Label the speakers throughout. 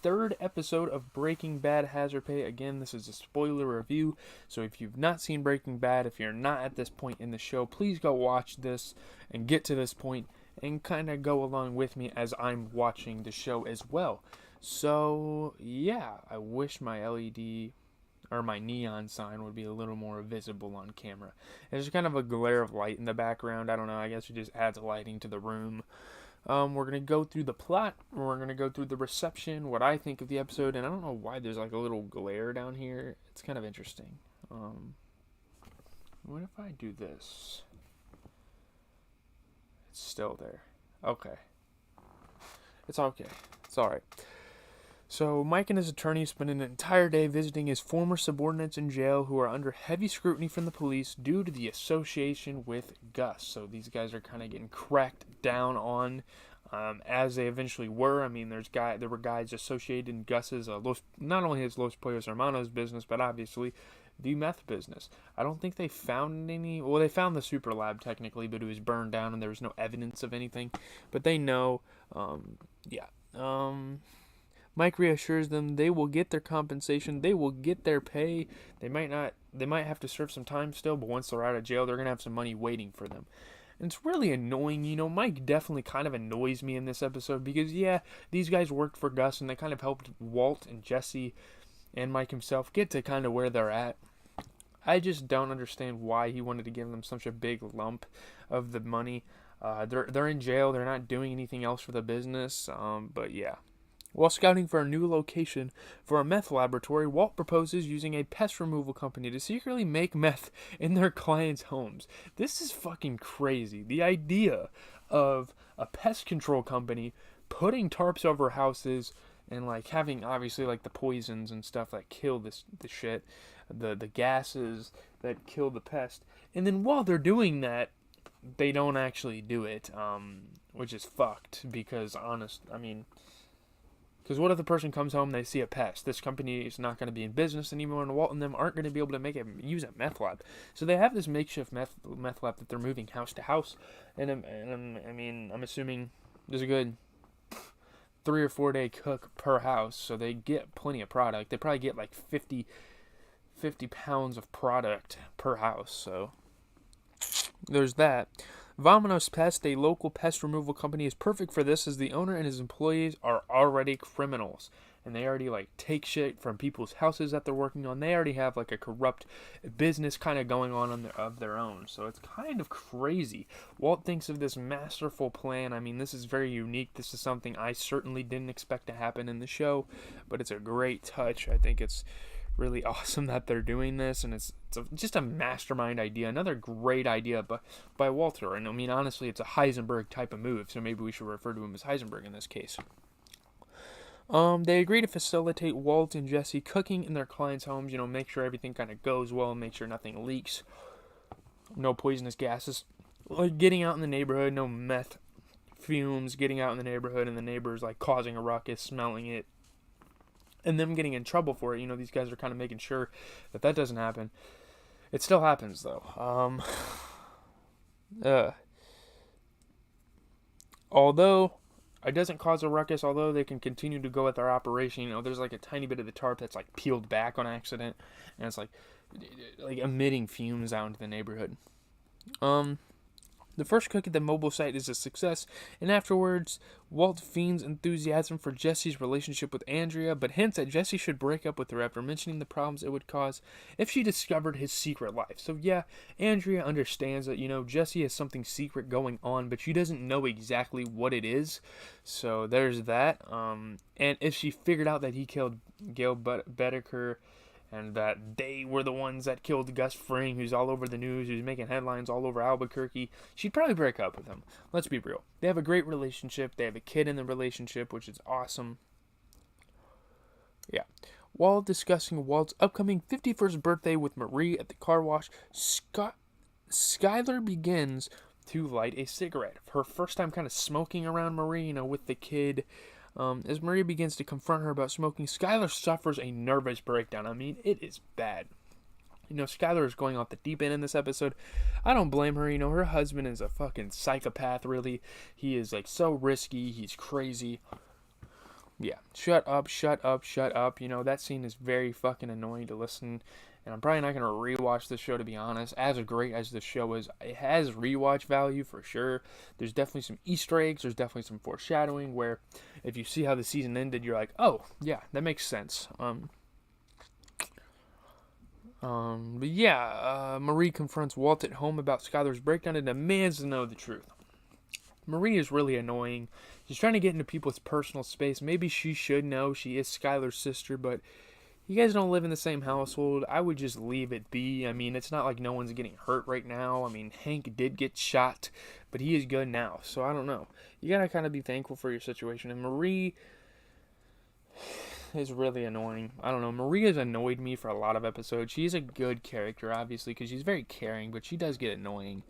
Speaker 1: third episode of Breaking Bad Hazard Pay. Again, this is a spoiler review, so if you've not seen Breaking Bad, if you're not at this point in the show, please go watch this and get to this point and kind of go along with me as I'm watching the show as well. So, yeah, I wish my LED or my neon sign would be a little more visible on camera. There's kind of a glare of light in the background. I don't know, I guess it just adds lighting to the room. We're going to go through the plot, we're going to go through the reception, what I think of the episode, and I don't know why there's like a little glare down here. It's kind of interesting. What if I do this? It's still there. Okay. It's okay. It's alright. So, Mike and his attorney spend an entire day visiting his former subordinates in jail who are under heavy scrutiny from the police due to the association with Gus. So, these guys are kind of getting cracked down on, as they eventually were. I mean, there were guys associated in Gus's, not only his Los Pollos Hermanos business, but obviously the meth business. I don't think they found any. Well, they found the super lab technically, but it was burned down and there was no evidence of anything. But they know, Mike reassures them they will get their compensation, they will get their pay. They might have to serve some time still, but once they're out of jail, they're going to have some money waiting for them. And it's really annoying, Mike definitely kind of annoys me in this episode because, yeah, these guys worked for Gus and they kind of helped Walt and Jesse and Mike himself get to kind of where they're at. I just don't understand why he wanted to give them such a big lump of the money. They're in jail, they're not doing anything else for the business, but yeah. While scouting for a new location for a meth laboratory, Walt proposes using a pest removal company to secretly make meth in their clients' homes. This is fucking crazy. The idea of a pest control company putting tarps over houses and like having obviously like the poisons and stuff that kill the shit, the gases that kill the pest. And then while they're doing that, they don't actually do it, which is fucked because because what if the person comes home and they see a pest? This company is not going to be in business anymore, and Walt and them aren't going to be able to use a meth lab. So they have this makeshift meth lab that they're moving house to house, and I'm assuming there's a good 3 or 4 day cook per house, so they get plenty of product. They probably get like 50 pounds of product per house. So there's that. Vamonos Pest, a local pest removal company, is perfect for this as the owner and his employees are already criminals. And they already take shit from people's houses that they're working on. They already have a corrupt business kind of going on of their own. So it's kind of crazy. Walt thinks of this masterful plan. I mean, this is very unique. This is something I certainly didn't expect to happen in the show. But it's a great touch. I think it's really awesome that they're doing this, and it's just a mastermind idea, another great idea by Walter. And I mean, honestly, it's a Heisenberg type of move, so maybe we should refer to him as Heisenberg in this case. They agree to facilitate Walt and Jesse cooking in their clients' homes, make sure everything kind of goes well, make sure nothing leaks, no poisonous gases, getting out in the neighborhood, no meth fumes, getting out in the neighborhood and the neighbors causing a ruckus, smelling it, and them getting in trouble for it. These guys are kind of making sure that doesn't happen. It still happens, though. Although it doesn't cause a ruckus, although they can continue to go with their operation, there's a tiny bit of the tarp that's peeled back on accident, and it's like emitting fumes out into the neighborhood. The first cook at the mobile site is a success, and afterwards, Walt feigns enthusiasm for Jesse's relationship with Andrea, but hints that Jesse should break up with her after mentioning the problems it would cause if she discovered his secret life. So yeah, Andrea understands that, Jesse has something secret going on, but she doesn't know exactly what it is. So there's that. And if she figured out that he killed Gail Bedecker, and that they were the ones that killed Gus Fring, who's all over the news, who's making headlines all over Albuquerque, she'd probably break up with him. Let's be real. They have a great relationship. They have a kid in the relationship, which is awesome. Yeah. While discussing Walt's upcoming 51st birthday with Marie at the car wash, Skylar begins to light a cigarette. Her first time kind of smoking around Marie, with the kid. As Maria begins to confront her about smoking, Skylar suffers a nervous breakdown. I mean, it is bad. Skylar is going off the deep end in this episode. I don't blame her. Her husband is a fucking psychopath, really. He is so risky. He's crazy. Yeah, shut up, shut up, shut up. You know, that scene is very fucking annoying to listen. And I'm probably not going to rewatch this show, to be honest. As great as this show is, it has rewatch value for sure. There's definitely some Easter eggs. There's definitely some foreshadowing where if you see how the season ended, you're like, oh, yeah, that makes sense. But yeah, Marie confronts Walt at home about Skylar's breakdown and demands to know the truth. Marie is really annoying. She's trying to get into people's personal space. Maybe she should know she is Skylar's sister, but you guys don't live in the same household. I would just leave it be. I mean, it's not like no one's getting hurt right now. I mean, Hank did get shot, but he is good now, so I don't know. You gotta kind of be thankful for your situation. And Marie is really annoying. I don't know. Marie has annoyed me for a lot of episodes. She's a good character, obviously, because she's very caring, but she does get annoying.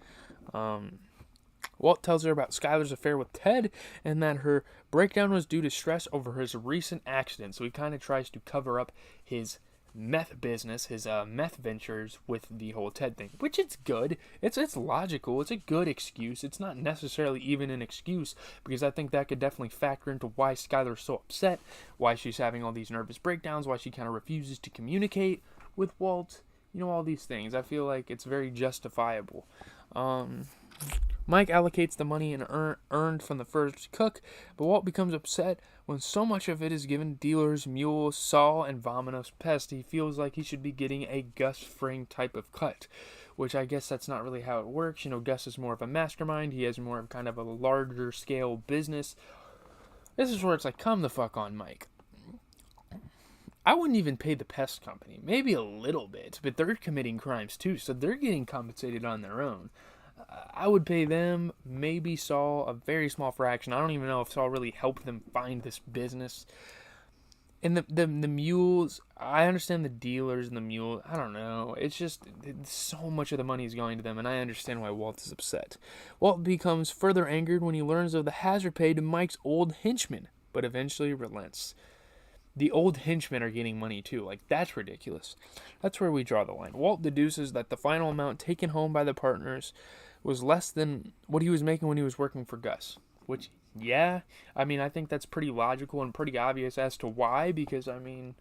Speaker 1: Walt tells her about Skylar's affair with Ted and that her breakdown was due to stress over his recent accident. So he kind of tries to cover up his meth business, his meth ventures with the whole Ted thing, which it's good. It's logical. It's a good excuse. It's not necessarily even an excuse because I think that could definitely factor into why Skylar's so upset, why she's having all these nervous breakdowns, why she kind of refuses to communicate with Walt. You know, all these things. I feel like it's very justifiable. Mike allocates the money and earned from the first cook, but Walt becomes upset when so much of it is given to dealers, mules, Saul, and Vominos Pest. He feels like he should be getting a Gus Fring type of cut, which I guess that's not really how it works. You know, Gus is more of a mastermind. He has more of kind of a larger scale business. This is where it's like, come the fuck on, Mike. I wouldn't even pay the pest company. Maybe a little bit, but they're committing crimes too, so they're getting compensated on their own. I would pay them, maybe Saul, a very small fraction. I don't even know if Saul really helped them find this business. And the mules, I understand the dealers and the mule. I don't know. It's just so much of the money is going to them, and I understand why Walt is upset. Walt becomes further angered when he learns of the hazard pay to Mike's old henchmen, but eventually relents. The old henchmen are getting money too. Like, that's ridiculous. That's where we draw the line. Walt deduces that the final amount taken home by the partners was less than what he was making when he was working for Gus. Which, yeah, I mean, I think that's pretty logical and pretty obvious as to why, because, I mean,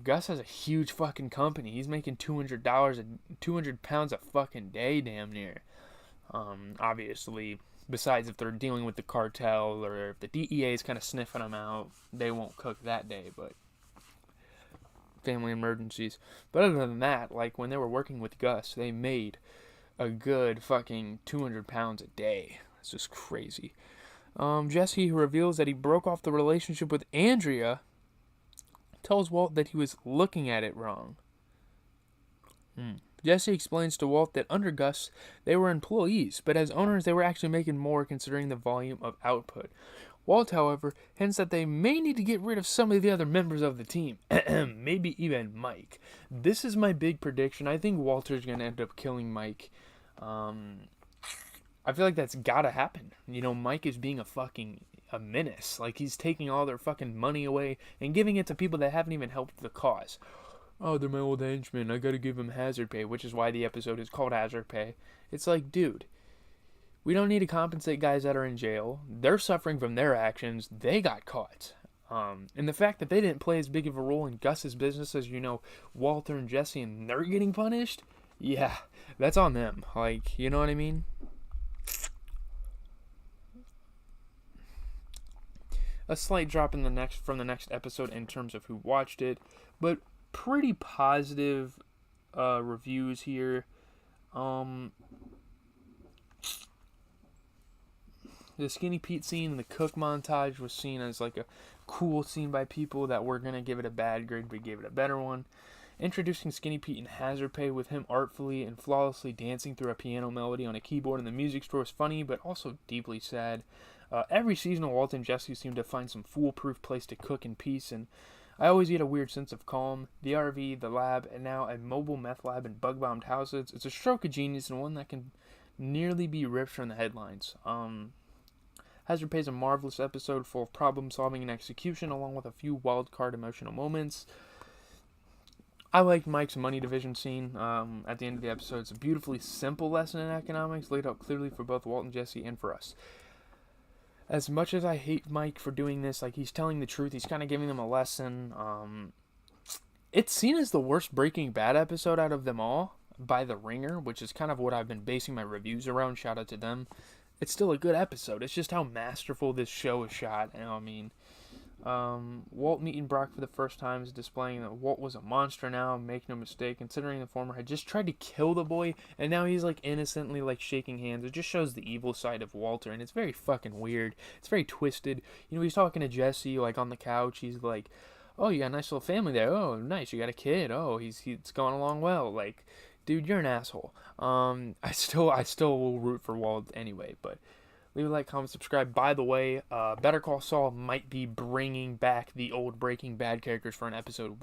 Speaker 1: Gus has a huge fucking company. He's making $200, 200 pounds a fucking day, damn near. Obviously, besides if they're dealing with the cartel or if the DEA is kind of sniffing them out, they won't cook that day, but family emergencies. But other than that, like, when they were working with Gus, they made a good fucking 200 pounds a day. It's just crazy. Jesse, who reveals that he broke off the relationship with Andrea, tells Walt that he was looking at it wrong. Jesse explains to Walt that under Gus, they were employees, but as owners, they were actually making more considering the volume of output. Walt, however, hints that they may need to get rid of some of the other members of the team. Maybe even Mike. This is my big prediction. I think Walter's going to end up killing Mike. I feel like that's got to happen. You know, Mike is being a menace. Like, he's taking all their fucking money away and giving it to people that haven't even helped the cause. Oh, they're my old henchmen. I got to give them hazard pay, which is why the episode is called Hazard Pay. It's like, dude, we don't need to compensate guys that are in jail. They're suffering from their actions. They got caught. And the fact that they didn't play as big of a role in Gus's business as, you know, Walter and Jesse, and they're getting punished, yeah, that's on them. Like, you know what I mean? A slight drop in from the next episode in terms of who watched it, but pretty positive reviews here. The Skinny Pete scene and the cook montage was seen as like a cool scene by people that were going to give it a bad grade but gave it a better one. Introducing Skinny Pete in hazard pay with him artfully and flawlessly dancing through a piano melody on a keyboard in the music store was funny but also deeply sad. Every season of Walt and Jesse seem to find some foolproof place to cook in peace, and I always get a weird sense of calm. The RV, the lab, and now a mobile meth lab and bug-bombed houses. It's a stroke of genius and one that can nearly be ripped from the headlines. Hazard Pay is a marvelous episode full of problem-solving and execution, along with a few wild-card emotional moments. I liked Mike's money division scene at the end of the episode. It's a beautifully simple lesson in economics, laid out clearly for both Walt and Jesse and for us. as much as I hate Mike for doing this, like, he's telling the truth. He's kind of giving them a lesson. It's seen as the worst Breaking Bad episode out of them all by The Ringer, which is kind of what I've been basing my reviews around. Shout out to them. It's still a good episode. It's just how masterful this show is shot. You know, I mean, Walt meeting Brock for the first time is displaying that Walt was a monster now. Make no mistake, considering the former had just tried to kill the boy, and now he's like innocently like shaking hands. It just shows the evil side of Walter, and it's very fucking weird. It's very twisted. You know, he's talking to Jesse like on the couch. He's like, "Oh, you got a nice little family there. Oh, nice. You got a kid. Oh, it's going along well." Like, dude, you're an asshole. I still will root for Walt anyway, but leave a like, comment, subscribe. By the way, Better Call Saul might be bringing back the old Breaking Bad characters for an episode.